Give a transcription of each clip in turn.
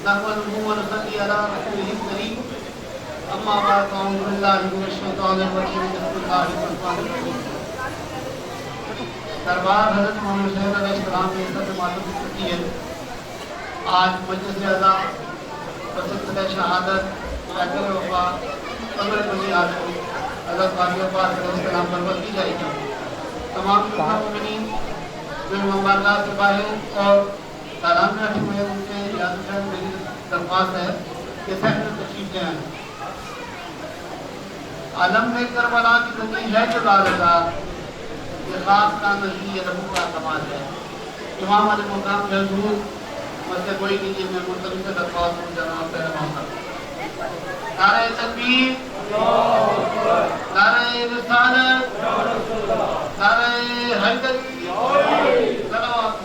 نحمده ونصلي على رسوله الكريم اما بعد فاعوذ بالله من الشیطان الرجیم بسم اللہ الرحمن الرحیم دربار حضرت محمد حسین علیہ السلام کی عزت معلوم ہوتی ہے. آج مجلس اعضا بسلسلہ شہادت شاکر وفا قبر بنی آدم حضرت باقی وفا علیہ السلام پر وقت کی جائے گی. تمام مومنین جو مبارکات سے باہر اور تعلیم میں رکھے ہوئے ان کے یاد میں میری درخواست ہے کہ صحن تشریف لے آئیں. عالم میں کربلا کی زمین ہے جو لالزار یہ خاص کا نزدی ربو کا کمال ہے. امام علیہ مقام کے حضور مسئلہ کوئی کیجئے میں مرتبی سے درخواست ہوں جناب پہلوان صاحب. نعرہ تکبیر، نعرہ رسالت، نعرہ حیدری، صلوات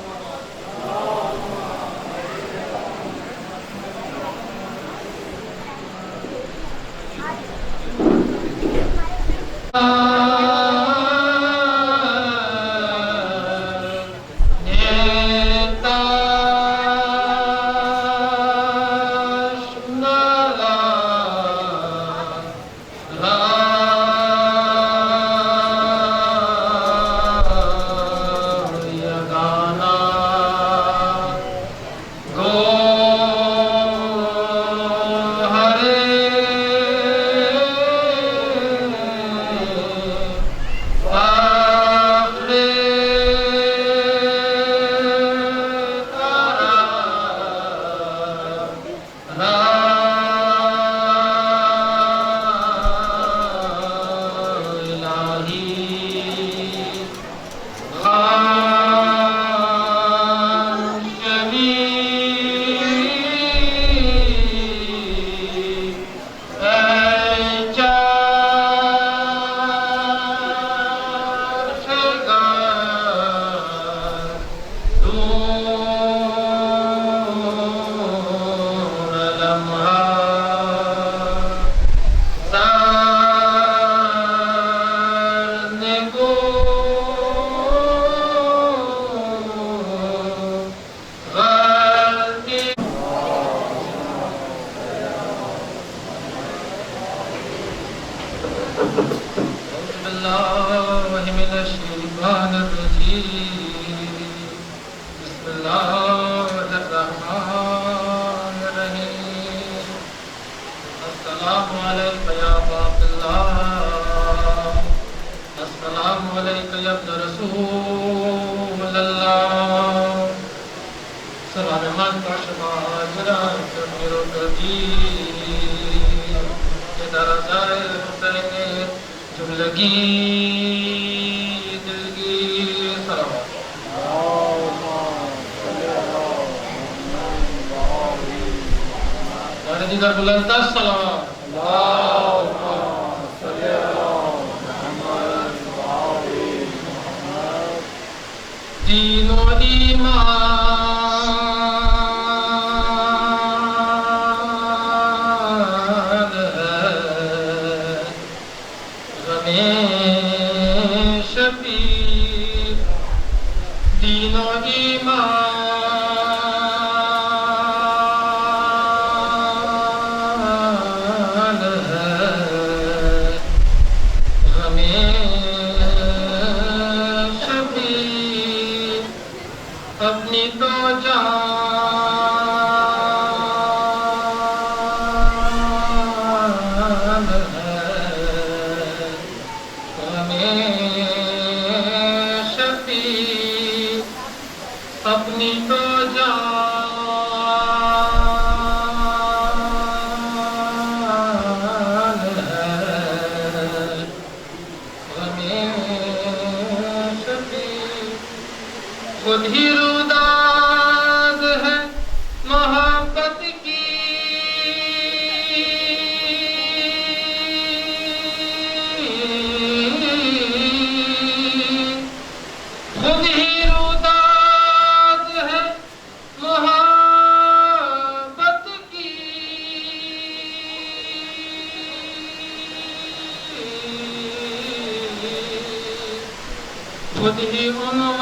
خود ہی عنوان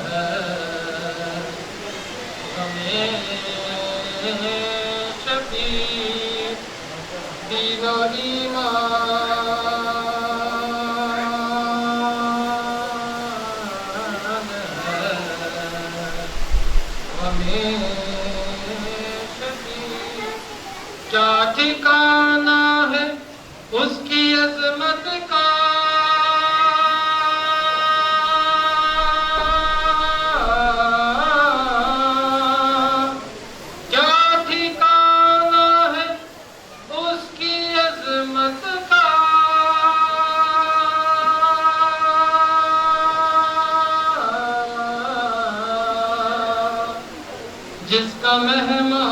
ہے. شفیع دین و ایمان ہے ہمیں شفیع کیا ٹھکانہ ہے اس کی عظمت کا جس کا مہمان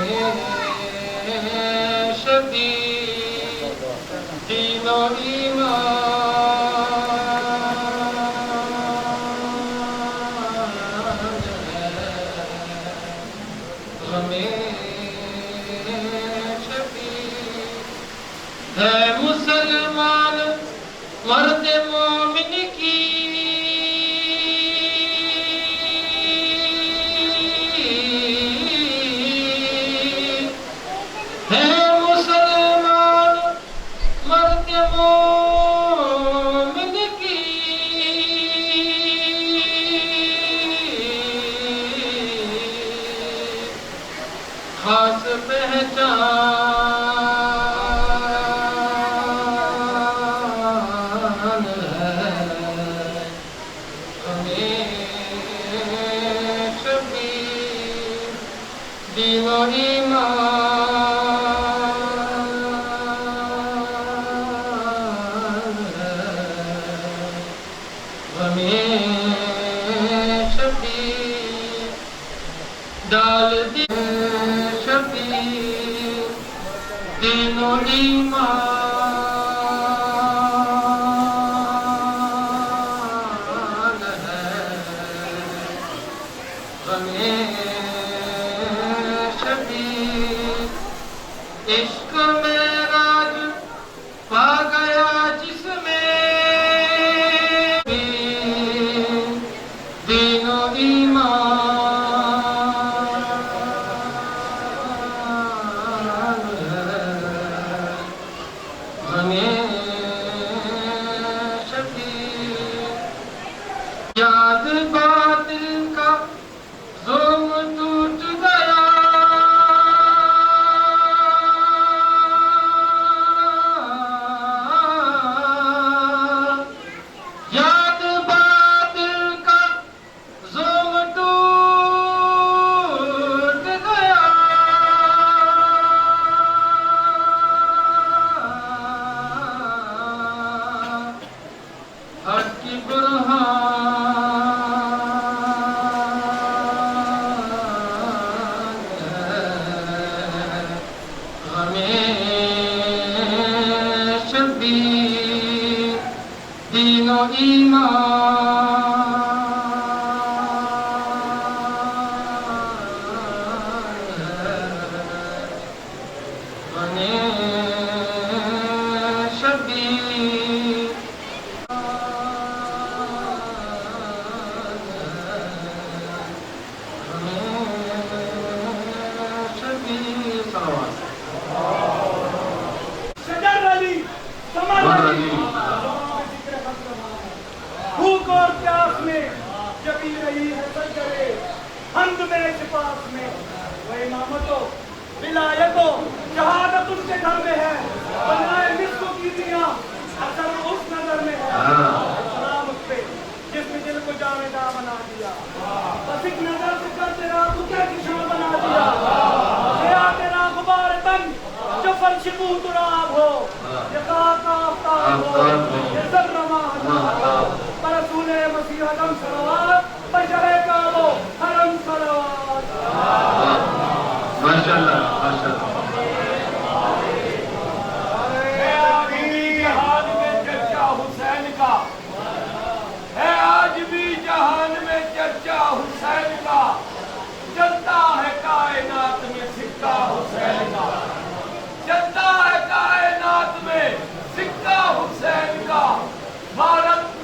ہے شفیع دین و ایمان ہمیں شفیع ہے مسلمان مرد مومن کی ہے مسلمان مرد مومن کی خاص پہچان دین و ایمان ہمیں شفیع ڈال دی شفیع دین و ایمان ہے ہمیں عشق معراج پا گیا جس میں بھی دین و ایمان ہے ہمیں شفیع یاد باطل کا ظلم ٹوٹ گیا دین و ایمان ہمیں شفیع بھوک اور پیاس میں جبی رہی ہے سرکرے حمد میں سپاس میں وہ امامت و ولایت و شہادت ان کے گھر میں ہے بنائے مصر کی دیا اثر اس نظر میں ہے سلام اس پہ جس نے دل کو جاویداں بنا دیا بس ایک نظر سے کر تیرا بکے کی شاں بنا دیا خیا تیرا غبار تن جو فرش بو تراب ہو یہ خاک آفتاب ہو یہ ذر ماہتاب رسول مسیح اعظم صلوات بشر کعبہ حرم صلوات ماشاءاللہ ماشاءاللہ جہان میں چرچا حسین کا ہے آج بھی جہان میں چرچا حسین کا چلتا ہے کائنات میں سکہ حسین کا چلتا ہے کائنات میں سکہ حسین کا بھارت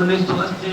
1980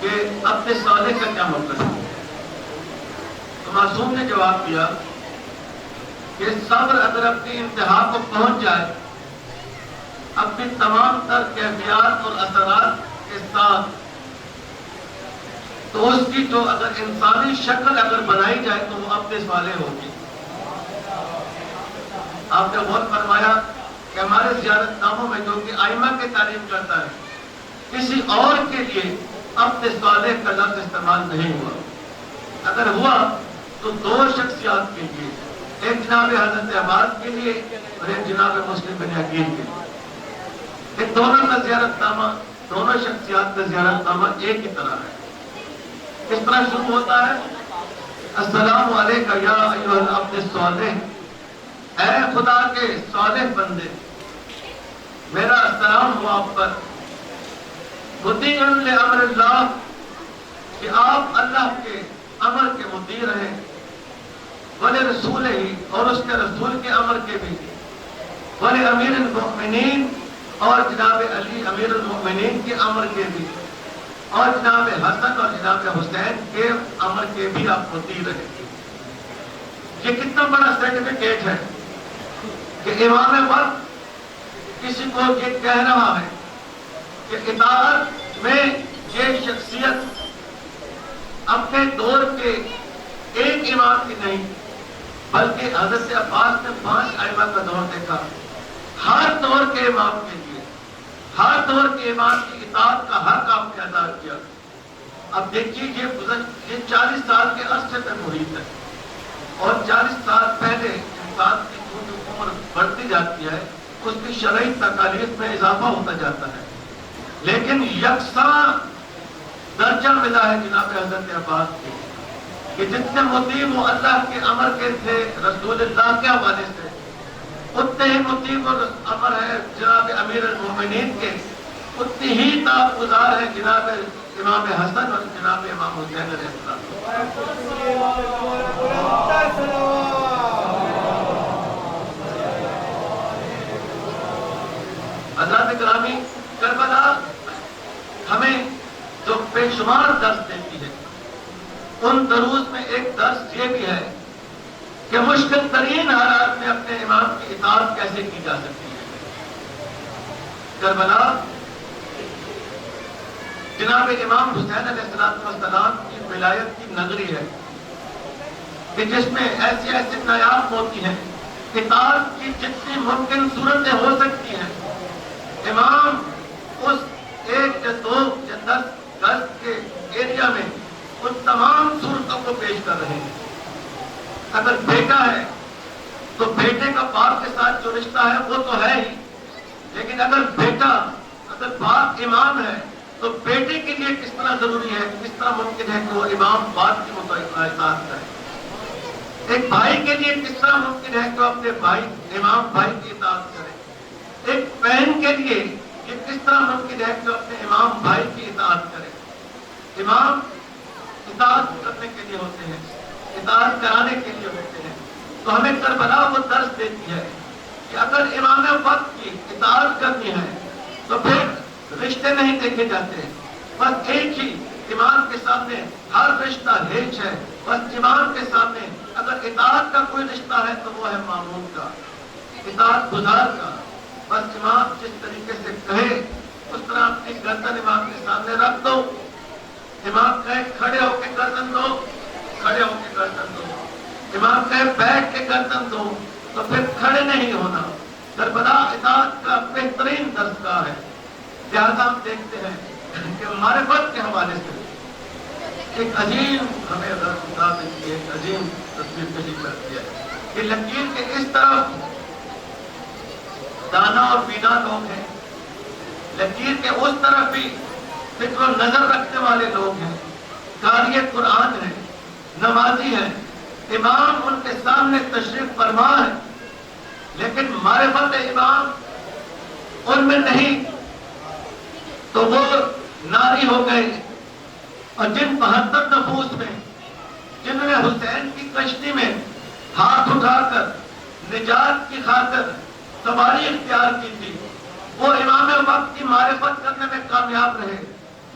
کہ عبد صالح کا کیا مطلب ہے؟ تو معصوم نے جواب دیا کہ صبر اگر اپنی انتہا کو پہنچ جائے اپنی تمام تر کیفیات اور اثرات کے ساتھ، تو اس کی جو اگر انسانی شکل اگر بنائی جائے تو وہ عبد صالح ہوگی۔ آپ نے غور فرمایا کہ ہمارے زیارت ناموں میں جو کہ ائمہ کی تعریف کرتا ہے، کسی اور کے لیے عبد صالح کا لفظ استعمال نہیں ہوا۔ اگر ہوا تو دو شخصیات کے لیے، ایک جناب حضرت عباس کے لیے اور ایک جناب مسلم بن عقیل کے لیے۔ ایک دونوں کا زیارت نامہ، دونوں شخصیات کا زیارت نامہ ایک ہی طرح ہے۔ کس طرح شروع ہوتا ہے؟ السلام علیکم یا ایھا العبد الصالح، اے خدا کے صالح بندے، میرا السلام ہوا آپ پر، مطیع لامر اللہ، کہ آپ اللہ کے امر کے مطیع رہیں، ولرسولہ، اور اس کے رسول کے امر کے بھی، ولامیر المؤمنین، اور جناب علی امیر المؤمنین کے امر کے بھی، اور جناب حسن اور جناب حسین کے امر کے بھی آپ مطیع رہیں۔ یہ کتنا بڑا سرٹیفکیٹ ہے کہ امام وقت کسی کو یہ کہہ رہا ہے کہ اطاعت میں یہ شخصیت اپنے دور کے ایک امام کی نہیں، بلکہ حضرت عباس نے 5 ائمہ کا دور دیکھا، ہر دور کے امام کے لیے، ہر دور کے امام کی اطاعت کا حق آپ نے ادا کیا۔ اب دیکھیے یہ 40 سال کے عرصے میں محیط ہے، اور 40 سال پہلے انسان کی جو عمر بڑھتی جاتی ہے اس کی شرعی تکالیف میں اضافہ ہوتا جاتا ہے، لیکن یکساں درجہ ملا ہے جناب حضرت عباس کو کہ جتنے مطیع وہ اللہ کے امر کے تھے رسول اللہ کے حوالے سے، اتنے ہی مطیع و امر ہے جناب امیر المومنین کے، اتنی ہی تابعدار ہے جناب امام حسن اور جناب امام حسین علیہ السلام۔ حضرات گرامی، کربلا ہمیں جو بے شمار درس دیتی ہے، ان دروس میں ایک درس یہ بھی ہے کہ مشکل ترین حالات میں اپنے امام کی اطاعت کیسے کی جا سکتی ہے۔ کربلا جناب امام حسین علیہ السلام کی ولایت کی نگری ہے کہ جس میں ایسی ایسی نایاب ہوتی ہیں، اطاعت کی جتنی ممکن صورتیں ہو سکتی ہیں، امام اس 1 یا 2 یا 10 گز کے ایریا میں ان تمام صورتوں کو پیش کر رہے ہیں۔ اگر بیٹا ہے تو بیٹے کا باپ کے ساتھ جو رشتہ ہے وہ تو ہے ہی، لیکن اگر باپ امام ہے تو بیٹے کے لیے کس طرح ضروری ہے، کس طرح ممکن ہے کہ وہ امام باپ کی اطاعت کرے۔ ایک بھائی کے لیے کس طرح ممکن ہے کہ وہ اپنے امام بھائی کی اطاعت کرے۔ ایک بہن کے لیے یہ کس طرح ممکن ہے کہ وہ اپنے امام بھائی کی اطاعت کرے۔ امام اطاعت کرنے کے لیے ہوتے ہیں، اطاعت کرانے کے لیے ہوتے ہیں۔ تو ہمیں کربلا وہ درس دیتی ہے کہ اگر امام وقت کی اطاعت کرنی ہے تو پھر رشتے نہیں دیکھے جاتے، بس ایک ہی امام کے سامنے ہر رشتہ ہیچ ہے، بس امام کے سامنے اگر اطاعت کا کوئی رشتہ ہے تو وہ ہے مامون کا، اطاعت گزار کا۔ بس امام جس طریقے سے کہے اس طرح اپنی گردن امام کے سامنے رکھ دو، امام کہے کھڑے ہو کے گردن دو، کھڑے ہو کے گردن دو، امام کہے بیٹھ کے گردن دو تو پھر کھڑے نہیں ہونا۔ کربلا اطاعت کا بہترین درسگاہ ہے۔ لہذا ہم دیکھتے ہیں کہ معرفت کے حوالے سے ایک عظیم ہمیں ایک عظیم تصویر کشی کرتی ہے کہ لکیر کے اس طرف دانا اور بینا لوگ ہیں، لکیر کے اس طرف بھی فکر و نظر رکھنے والے لوگ ہیں، قاری قرآن ہیں، نمازی ہیں، امام ان کے سامنے تشریف فرما ہے، لیکن معرفت امام ان میں نہیں، تو وہ ناری ہو گئے۔ اور جن 72 نفوس میں جنہوں نے حسین کی کشتی میں ہاتھ اٹھا کر نجات کی خاطر سواری اختیار کی تھی، وہ امام وقت کی معرفت کرنے میں کامیاب رہے،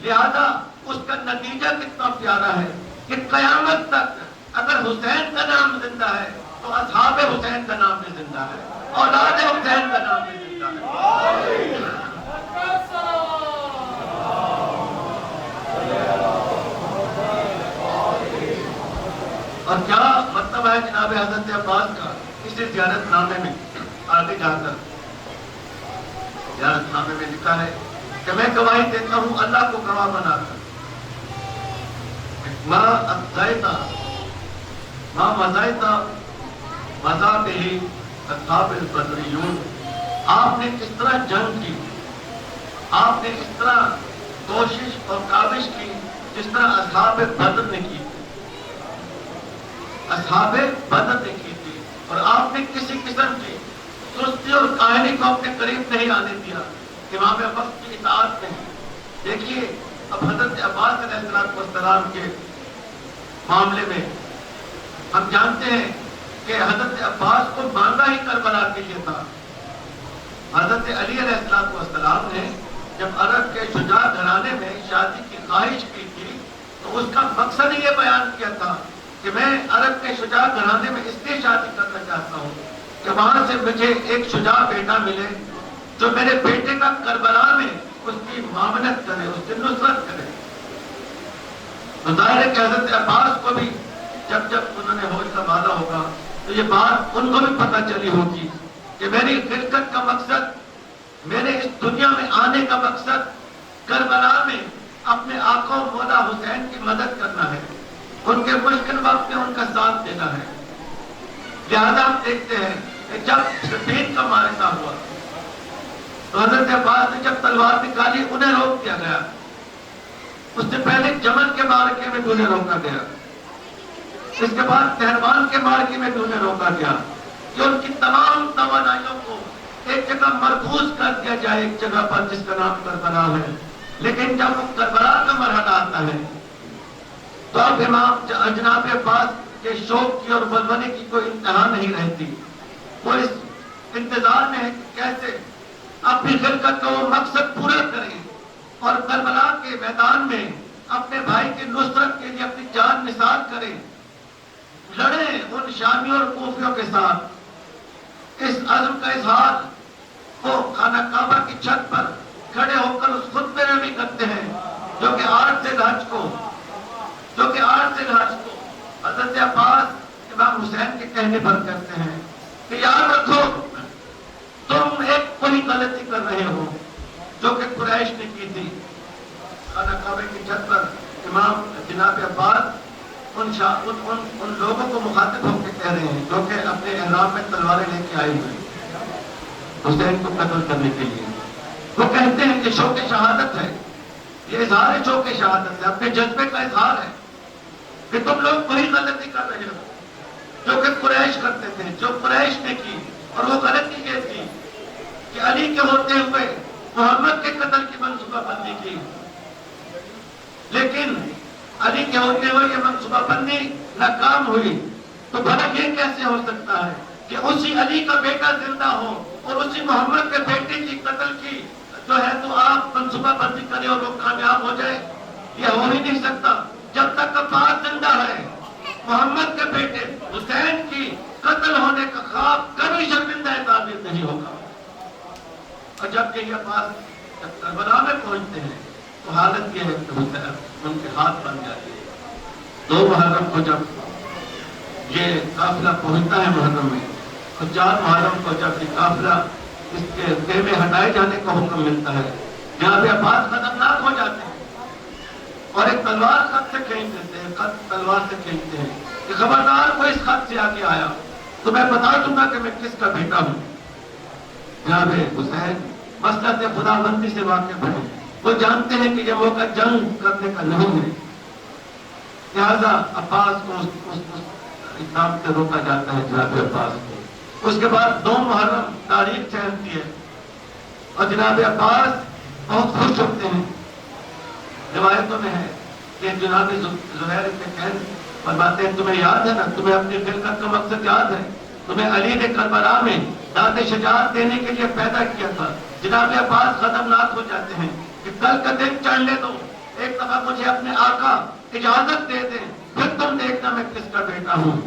لہذا اس کا نتیجہ کتنا پیارا ہے کہ قیامت تک اگر حسین کا نام زندہ ہے تو اصحاب حسین کا نام بھی زندہ ہے، اولاد حسین کا نام بھی زندہ ہے۔ اور کیا مطلب ہے جناب حضرت عباس کا اسی زیارت نامے میں آگے جا کر زیارت نامے میں لکھا ہے کہ میں گواہی دیتا ہوں اللہ کو گواہ بنا کر ماں مزائتا مذاق ہی اصحاب البدریون، آپ نے کس طرح جنگ کی، آپ نے کس طرح کوشش اور کاوش کی جس طرح اصحاب بدر نے کی، اصحاب بدر نے کی تھی، اور آپ نے کسی قسم کی سستی اور کاہلی کو اپنے قریب نہیں آنے دیا، امام وقت کی اطاعت نہیں۔ دیکھیے اب حضرت عباس علیہ السلام کے معاملے میں ہم جانتے ہیں کہ حضرت عباس کو مانگا ہی کربلا کے لیے تھا۔ حضرت علی علیہ السلام نے جب عرب کے شجاع گھرانے میں شادی کی خواہش کی تھی تو اس کا مقصد یہ بیان کیا تھا کہ میں عرب کے شجاع گھرانے میں اس لیے شادی کرنا چاہتا ہوں کہ وہاں سے مجھے ایک شجاع بیٹا ملے جو میرے بیٹے کا کربلا میں اس کی معاونت کرے، اس کی نصرت کرے۔ تو ظاہر ہے کہ حضرت عباس کو بھی جب انہوں نے ہوش سنبھالا ہوگا تو یہ بات ان کو بھی پتہ چلی ہوگی کہ میری خلقت کا مقصد، میرے اس دنیا میں آنے کا مقصد کربلا میں اپنے آقا و مولا حسین کی مدد کرنا ہے، ان کے مشکل وقت میں ان کا ساتھ دینا ہے۔ لہذا ہم دیکھتے ہیں کہ جب صفین کا معرکہ ہوا تو حضرت عباس نے جب تلوار نکالی انہیں روک دیا گیا، اس سے پہلے جمل کے معرکے میں بھی انہیں روکا گیا، اس کے بعد تہروان کے معرکے میں بھی انہیں روکا گیا کہ ان کی تمام توانائیوں کو ایک جگہ مرکوز کر دیا جائے، ایک جگہ پر جس کا نام کربلا ہے۔ لیکن جب وہ کربلا کا مرحلہ آتا ہے تو اب امام جناب عباس کے شوق کی اور ولولے کی کوئی انتہا نہیں رہتی، وہ اس انتظار میں ہے کہ کیسے اپنی خلقت کا وہ مقصد پورا کریں اور کربلا کے میدان میں اپنے بھائی کی نصرت کے لیے اپنی جان نثار کریں، لڑیں ان شامیوں اور کوفیوں کے ساتھ۔ اس عزم کا اظہار وہ خانہ کعبہ کی چھت پر کھڑے ہو کر اس خطبے میں بھی کرتے ہیں جو کہ 8 ذی الحج کو حضرت عباس امام حسین کے کہنے پر کرتے ہیں کہ یاد رکھو تم ایک بڑی غلطی کر رہے ہو جو کہ قریش نے کی تھی۔ خانہ کعبہ کی چھت پر امام جناب عباس ان لوگوں کو مخاطب ہو کے کہہ رہے ہیں جو کہ اپنے احرام میں تلواریں لے کے آئے ہوئے حسین کو قتل کرنے کے لیے۔ وہ کہتے ہیں کہ شوق شہادت ہے، یہ اظہار شوق شہادت ہے، اپنے جذبے کا اظہار ہے کہ تم لوگ وہی غلطی کر رہے ہو جو کہ قریش کرتے تھے، جو قریش نے کی، اور وہ غلطی یہ تھی کہ علی کے ہوتے ہوئے محمد کے قتل کی منصوبہ بندی کی، لیکن علی کے ہوتے ہوئے یہ منصوبہ بندی ناکام ہوئی۔ تو بھلا یہ کیسے ہو سکتا ہے کہ اسی علی کا بیٹا زندہ ہو اور اسی محمد کے بیٹے کی قتل کی جو ہے تو آپ منصوبہ بندی کریں اور وہ کامیاب ہو جائے؟ یہ ہو ہی نہیں سکتا۔ جب تک عباس زندہ ہے محمد کے بیٹے حسین کی قتل ہونے کا خواب کبھی شرمندہ تعبیر نہیں ہوگا۔ اور جب کہ یہ عباس جب کربلا میں پہنچتے ہیں تو حالت یہ ہے کہ حسین ان کے ہاتھ بن جاتے ہیں۔ 2 محرم کو جب یہ قافلہ پہنچتا ہے محرم میں تو 4 محرم کو جب یہ قافلہ اس کے خیمے ہٹائے جانے کا حکم ملتا ہے، جہاں پہ عباس خطرناک ہو جاتے ہیں اور ایک تلوار خط سے کھینچ دیتے ہیں، خط تلوار سے کھینچتے ہیں کہ خبردار کوئی اس خط سے آگے آیا تو میں بتا دوں گا کہ میں کس کا بیٹا ہوں۔ جناب حسین مسئلہ خداوندی سے واقف ہیں، وہ جانتے ہیں کہ یہ موقع جنگ کرنے کا نہیں ہے، لہذا عباس کو اس اقدام سے روکا جاتا ہے۔ جناب عباس کو اس کے بعد 2 محرم تاریخ چہلتی ہے اور جناب عباس بہت خوش ہوتے ہیں۔ روایتوں میں ہے کہ جناب زہیر ابن کہن فرماتے ہیں تمہیں یاد ہے نا، تمہیں اپنی خلقت کا مقصد یاد ہے، تمہیں علی نے کربلا میں داد شجاعت دینے کے لیے پیدا کیا تھا۔ جناب عباس خطرناک ہو جاتے ہیں کہ کل کا دن چڑھنے دو، ایک دفعہ مجھے اپنے آقا اجازت دے دیں، پھر تم دیکھنا میں کس کا بیٹا ہوں۔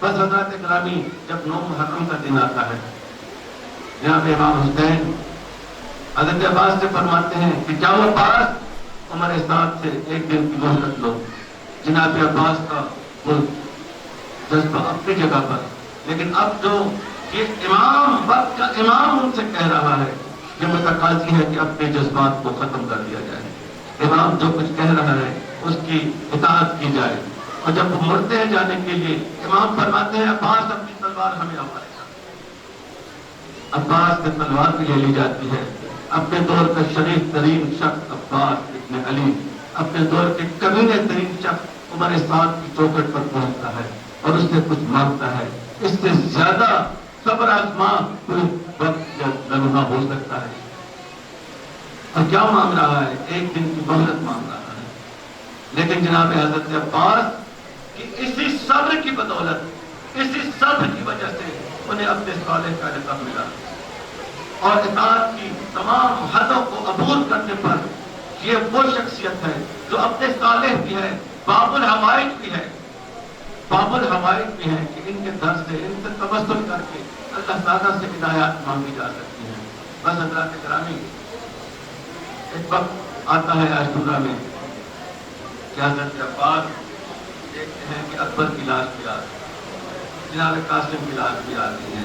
بس حضرات گرامی، جب 9 محرم کا دن آتا ہے، جناب امام حسین حضرت عباس سے فرماتے ہیں کہ جاؤ عباس، عمر سعد سے ایک دن کی مہلت لو۔ جناب عباس کا وہ جذبہ اپنی جگہ پر، لیکن اب جو یہ امام، وقت کا امام ان سے کہہ رہا ہے، یہ متقاضی ہے کہ اپنے جذبات کو ختم کر دیا جائے۔ امام جو کچھ کہہ رہا ہے اس کی اطاعت کی جائے۔ اور جب وہ مڑتے ہیں جانے کے لیے، امام فرماتے ہیں عباس اپنی تلوار ہمیں حوالے کر۔ عباس سے تلوار بھی لے لی جاتی ہے۔ اپنے دور کا شریف ترین شخص عباس ابن علی، اپنے دور کے کمینے ترین شخص عمر سعد کی چوکھٹ پر پہنچتا ہے اور اس سے کچھ مانگتا ہے۔ اس سے زیادہ صبر آزما کوئی وقت یا لمحہ ہو سکتا ہے؟ اور کیا مانگ رہا ہے؟ ایک دن کی مہلت مانگ رہا ہے۔ لیکن جناب حضرت عباس کی اسی صبر کی بدولت، اسی صبر کی وجہ سے انہیں اپنے صالح کا لقب ملا، اور اطاعت کی تمام حدوں کو عبور کرنے پر یہ وہ شخصیت ہے جو اپنے صالح بھی ہے، باب الحوائج بھی ہے، باب الحوائج بھی ہے کہ ان کے در سے، ان سے توسل کر کے اللہ تعالیٰ سے ہدایات مانگی جا سکتی ہیں۔ بس حضرات گرامی، ایک وقت آتا ہے عاشورہ میں کہ حضرت عباس دیکھتے ہیں کہ اکبر کی لاش بھی آ رہی ہے، جناب قاسم کی لاش بھی آ رہی ہے،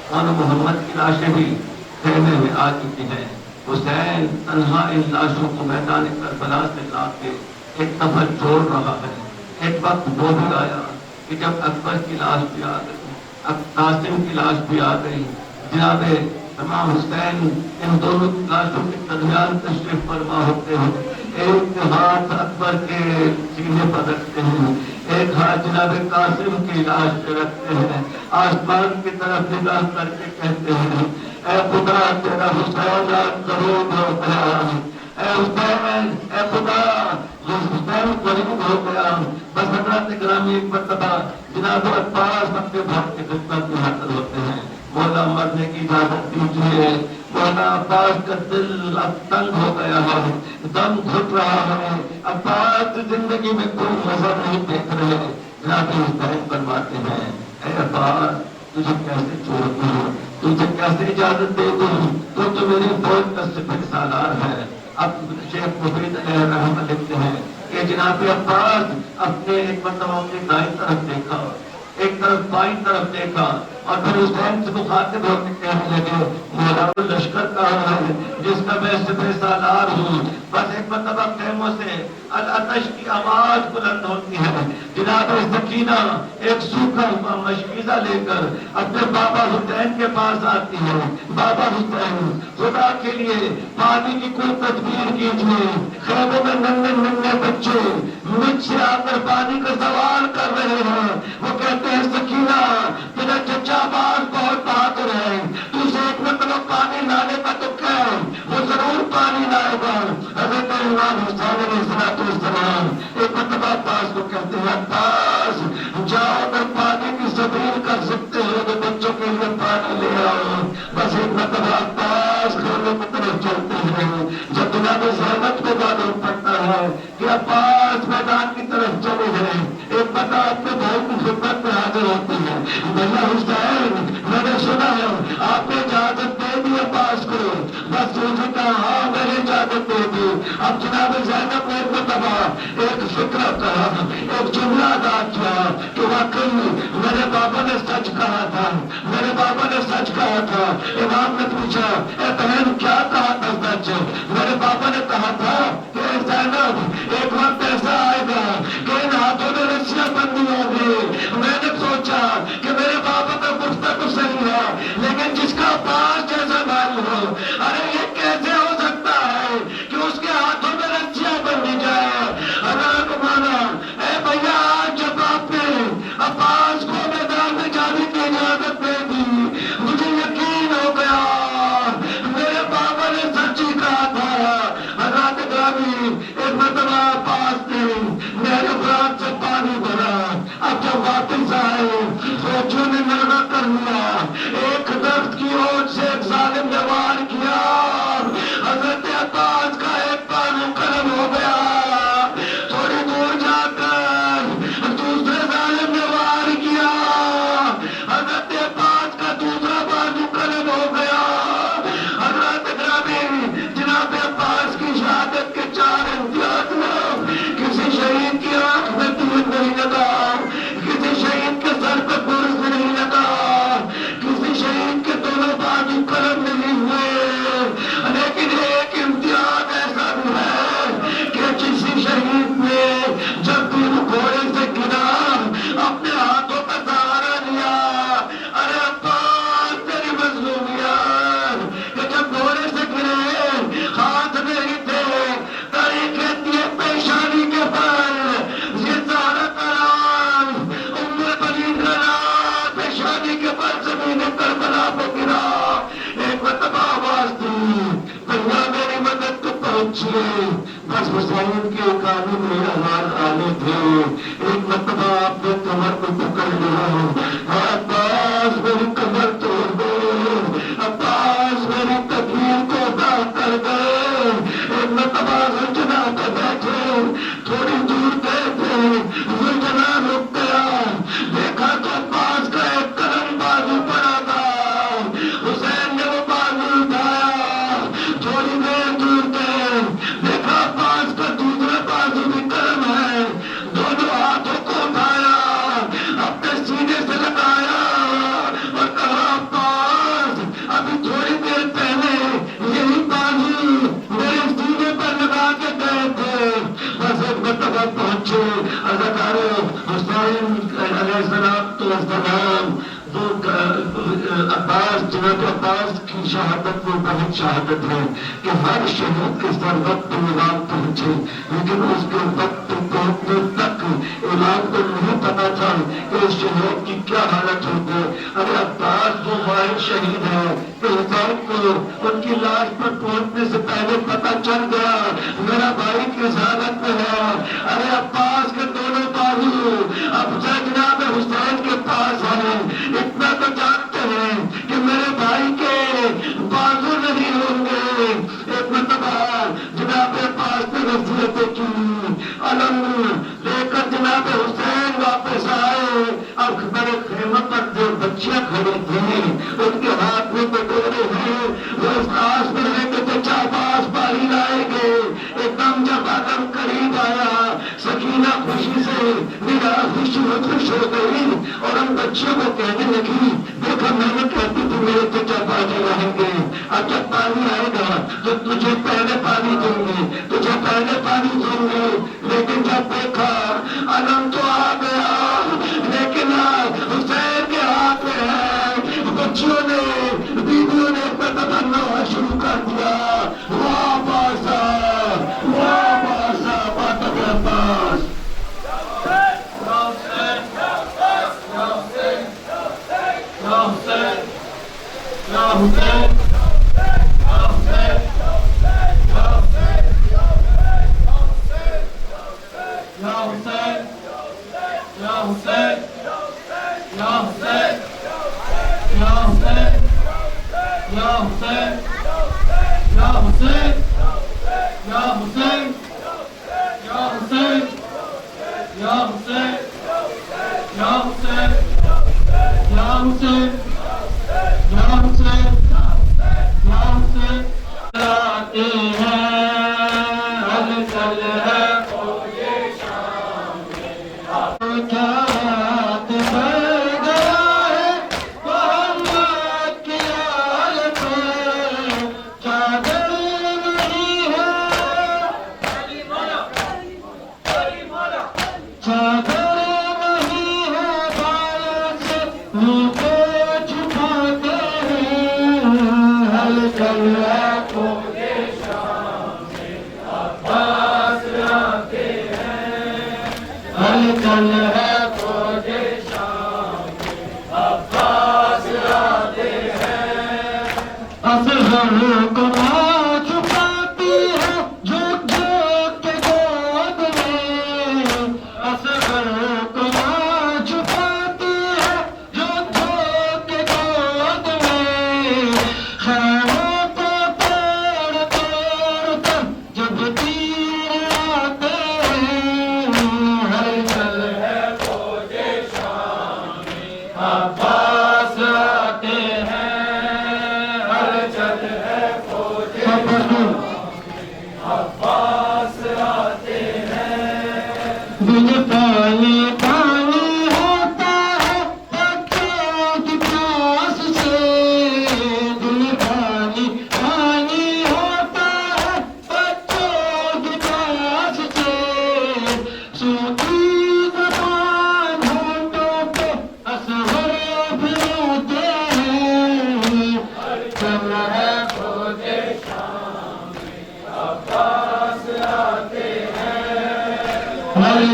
اور محمد کی لاشیں بھی خیمے میں آ چکی ہیں۔ حسین تنہا ان لاشوں کو میدان کربلا سے لا کے ایک دفعہ جوڑ رہا ہے۔ ایک وقت وہ بھی آیا کہ جب اکبر کی لاش بھی آ گئی، اب قاسم کی لاش بھی آ گئی، جناب امام حسین ان دونوں لاشوں کے درمیان تشریف فرما ہوتے ہیں۔ ایک ہاتھ اکبر کے سینے پر رکھتے ہیں، ایک ہاتھ جناب قاسم کی لاش پہ رکھتے ہیں، آسمان کی طرف نگاہ کر کے کہتے ہیں اے خدا تیرا حسین قریب ہو گیا، اے حسین، اے خدا حسین قریب ہو گیا۔ بس حضرات گرامی، ایک مرتبہ جناب عباس اپنے بھائی کی خدمت میں حاضر ہوتے ہیں، مولا مرنے کی اجازت دیجیے، مولا عباس کا دل اب تنگ ہو گیا ہے، دم گھٹ رہا ہے، عباس زندگی میں کوئی مزہ نہیں دیکھ رہے۔ جناب حسین فرماتے ہیں اے عباس، تجھے کیسے چھوڑ دوں، تجھے کیسے اجازت دے دوں، تو میری فوج کا سپہ سالار ہے۔ اب شیخ مفید علیہ الرحمہ لکھتے ہیں کہ جناب عباس اپنے ایک مرتبہ اپنی دائیں طرف دیکھا، ایک طرف بائیں طرف دیکھا، اور پھر حسین سے مخاطب ہو کے کہنے لگے مولا لشکر کہاں ہے جس کا میں سپہ سالار ہوں؟ بس ایک مرتبہ خیموں سے العطش کی آواز بلند ہوتی ہے، جناب سکینہ ایک سوکھا ہوا مشکیزہ لے کر اپنے بابا حسین کے پاس آتی ہے۔ بابا حسین، خدا کے لیے پانی کی کوئی تدبیر کیجیے، خیموں میں ننھے ننھے بچے مجھ سے آ کر پانی کا سوال کر رہے ہیں۔ وہ کہتے ہیں سکینہ، تیرا چچا عباس بہت بہادر ہے، تو اسے ایک مرتبہ پانی لانے کا تو کہہ، وہ ضرور پانی لائے گا۔ حضرت امام حسین علیہ السلام ایک مرتبہ عباس کو کہتے ہیں عباس جاؤ، اگر پانی کی سبیل کر سکتے ہو تو بچوں کے لیے پانی لے آؤ۔ بس ایک مرتبہ عباس خیمے کی طرف چلتے ہیں، جب جناب زینب کو معلوم پڑتا ہے کہ عباس میدان کی طرف چلے گئے، ایک مرتبہ اپنے بھائی کی خدمت میں حاضر ہوتے ہیں، بھیا حسین میں نے سنا ہے آپ نے اجازت دے دی عباس کو۔ بس مجھے کہا ہاں میں نے اجازت دے دی۔ اب جناب زینب نے ایک مرتبہ ایک فکر کہا، ایک جملہ ادا کیا کہ واقعی میرے بابا نے سچ کہا تھا، میرے بابا نے سچ کہا تھا۔ امام نے پوچھا اے بہن کیا کہا تھا سچ؟ میرے بابا نے کہا تھا کہ اے زینب ایک وقت ایسا آئے گا کہ ان ہاتھوں میں رسیاں بندی ہوں گی۔ میں نے سوچا کہ میرے بابا کا گفتہ تو صحیح ہے، لیکن جس کا پاس جیسا بھائی ہو، ارے یہ کیسے ہو سکتا ہے کہ اس کے ہاتھوں میں رسیاں بندی جائے؟ اللہ کو مانا اے بھیا، جب آپ نے عباس کو میدان میں جانے کی اجازت دے دی، مجھے یقین ہو گیا میرے علی کے پر زمین کربلا پہ گرا، ایک مرتبہ آواز دی، بھیا میری مدد کو پہنچیے، بس حسین کے کانوں میں آواز آنے تھے، ایک مرتبہ آپ نے کمر کو پکڑ لیا، عباس میری کمر توڑ دے، عباس میری تکلیف کو ادا کر دے، ایک مرتبہ زلجنا پہ بیٹھے، تھوڑی دور گئے تھے، زلجنا رک گیا، دیکھا تو عباس کا ایک قلم بازو پڑا تھا، حسین نے وہ بازو اٹھایا، تھوڑی دیر دور گئے، دیکھا عباس کا دوسرا بازو بھی قلم ہے، دونوں ہاتھوں کو اٹھایا، اپنے سینے سے لگایا اور کہا عباس ابھی تھوڑی دیر پہلے یہی بازو میرے سینے پر لگا کے گئے تھے، بس ایک مرتبہ پہنچے اداکار حسین علیہ السلام وہ عباس جناب عباس کی شہادت میں بہت شہادت ہے کہ ہر شہید کے سر وقت اعلان پہنچے، لیکن اس کے وقت پہنچنے تک اعلان کو نہیں پتا تھا کہ اس شہید کی کیا حالت ہوگی۔ ارے عباس وہ واحد شہید ہے کہ حسین کو ان کی لاش پر پہنچنے سے پہلے پتا چل گیا میرا بھائی کس حالت میں ہے۔ ارے عباس کے دونوں بازو اب جناب حسین کے پاس ہیں، اتنا تو جانتے ہیں کہ میرے بھائی کے بازو نہیں ہوں گے۔ ایک مرتبہ جناب عباس نے وصیتیں کی، علم لے کر جناب حسین واپس آئے، اب بڑے خیمے پر جو بچیاں کھڑی تھیں ان کے ہاتھ میں کٹورے ہیں، وہ اس آس میں ہے کہ چچا عباس پانی لائیں گے۔ ایک دم جب آدم قریب آیا، سکینہ خوشی سے خوش ہو گئی اور ان بچوں کو کہنے لگی دیکھا میں نے کہتی تھی میرے چچا پانی لائیں گے، اب جب پانی آئے گا تو تجھے پہلے پانی دوں گے، تجھے پہلے پانی دوں گے۔ لیکن جب دیکھا علم تو آ گیا لیکن حسین کے ہاتھ میں ہے، بچیوں نے بیویوں نے بدلنا شروع کر دیا، واہ باسا واہ باسا باتب عباس۔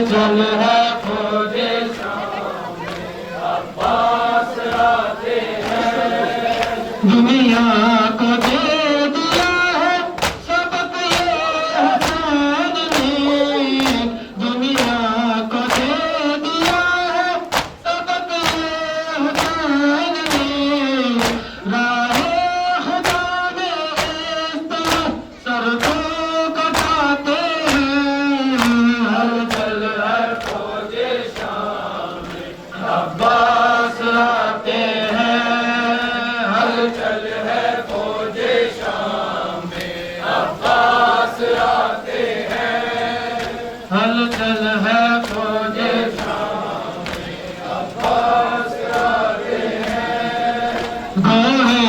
چل ہے فوج شام میں عباس آتے دنیا کو دے دیا ہے سبق یہ حسین نے دنیا کو دے دیا ہے سبق یہ حسین نے راہ خدا میں اس طرح سر کو کٹاتے ہیں ہر چل ہر فوج شام میں عباس آتے ہیں ہر چل ہے فوج شام میں عباس آتے ہیں ہر چل ہے فوج شام میں عباس آتے ہیں گوہے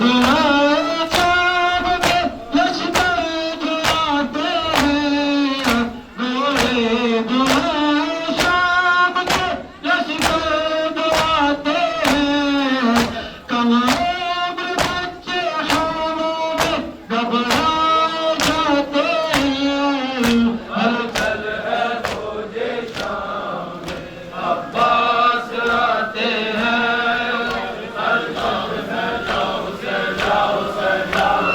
دعائیں شام کے لشکر جو آتے ہیں گوہے دعائیں شام کے لشکر جو آتے ہیں کم عمر بچے خانوں میں گھبرا جاتے ہیں ہر چل ہے فوج شام میں عباس آتے ہیں ہر چل ہے جاؤ سے جاؤ سے جاؤ سے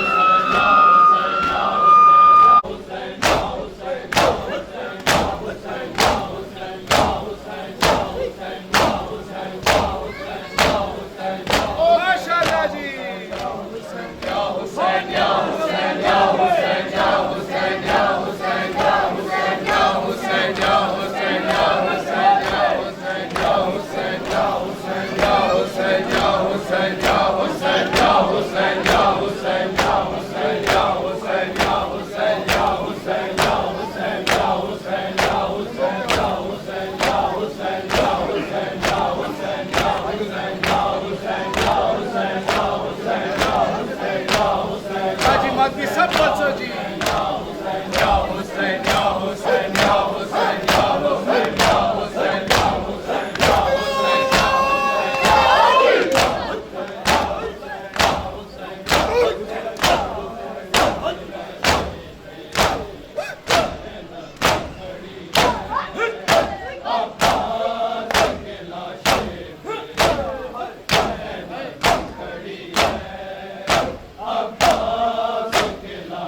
جاؤ سے جاؤ سے جاؤ سے جاؤ سے جاؤ سے جاؤ سے جاؤ سے جاؤ سے جاؤ سے جاؤ سے جاؤ ماشاءاللہ جی حاجی ماتمی سب بچو جی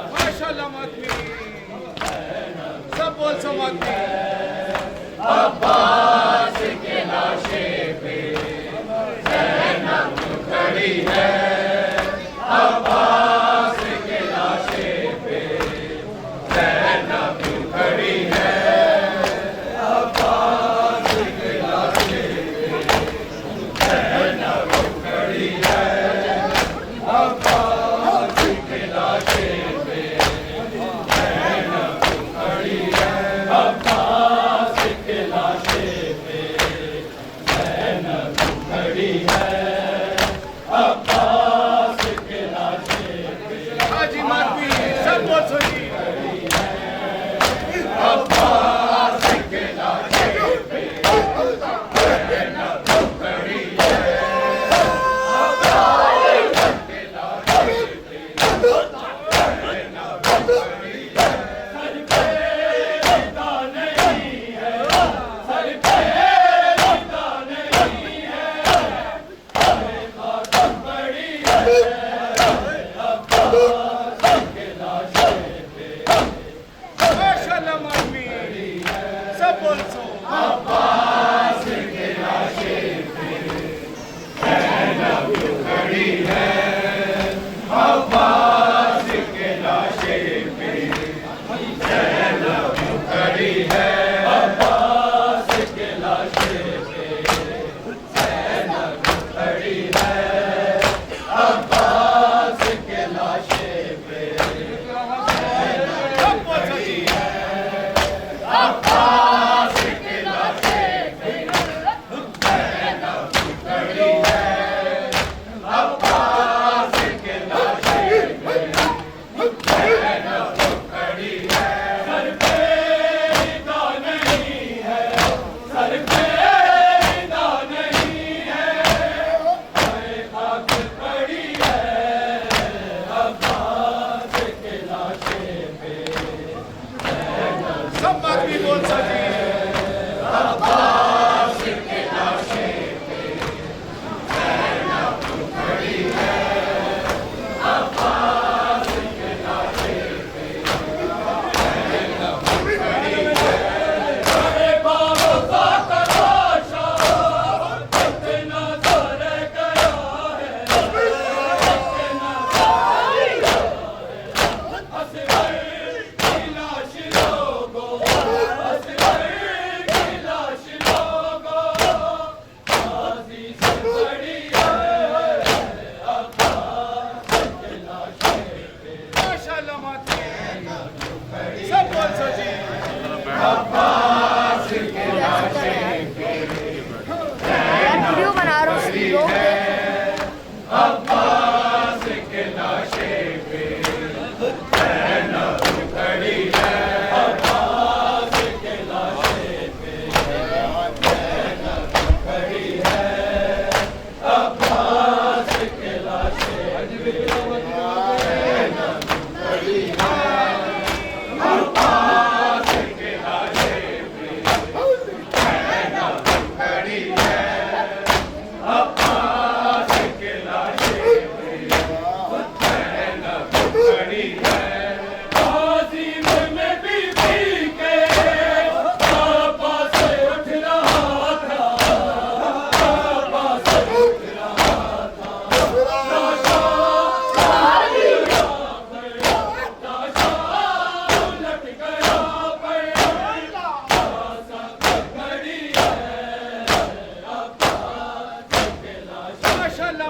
ماشاءاللہ ماتمی سب بول سو ماتمی عباس کے لاشے پہ زینب کھڑی ہے عباس کے لاشے پہ زینب کھڑی ہے عباس کے لاشے پہ زینب کھڑی ہے عباس کے لاشے پہ زینب کھڑی ہے عباس کے لاشے پہ زینب کھڑی ہے عباس کے لاشے پہ حاجی ماتمی سب بول سو جی عباس کے لاشے پہ زینب کھڑی ہے عباس کے لاشے پہ زینب کھڑی ہے سر پہ لکھا نہیں ہے سر پہ لکھا نہیں ہے خاتم بڑی ہے عباس کے لاشے پہ ماشاءاللہ ماتمی سب بول سو عباس کے لاشے پہ زینب کھڑی ہے عباس کے لاشے پہ زینب کھڑی ہے عباس کے لاشے پہ زینب کھڑی ہے عباس کے لاشے پہ سب بول سو جی عباس کے لاشے پہ زینب کھڑی ہے عباس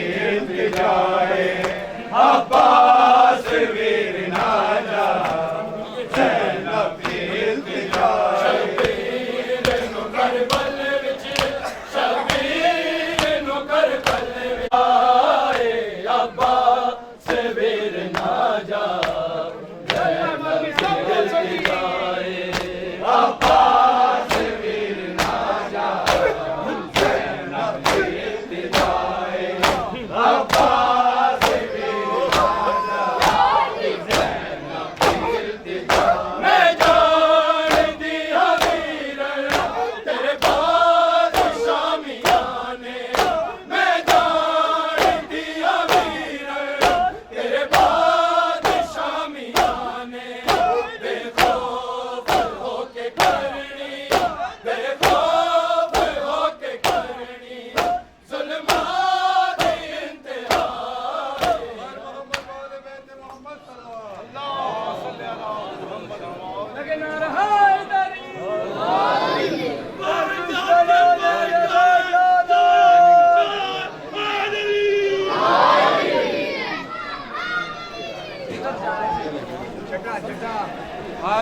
التجائے عباس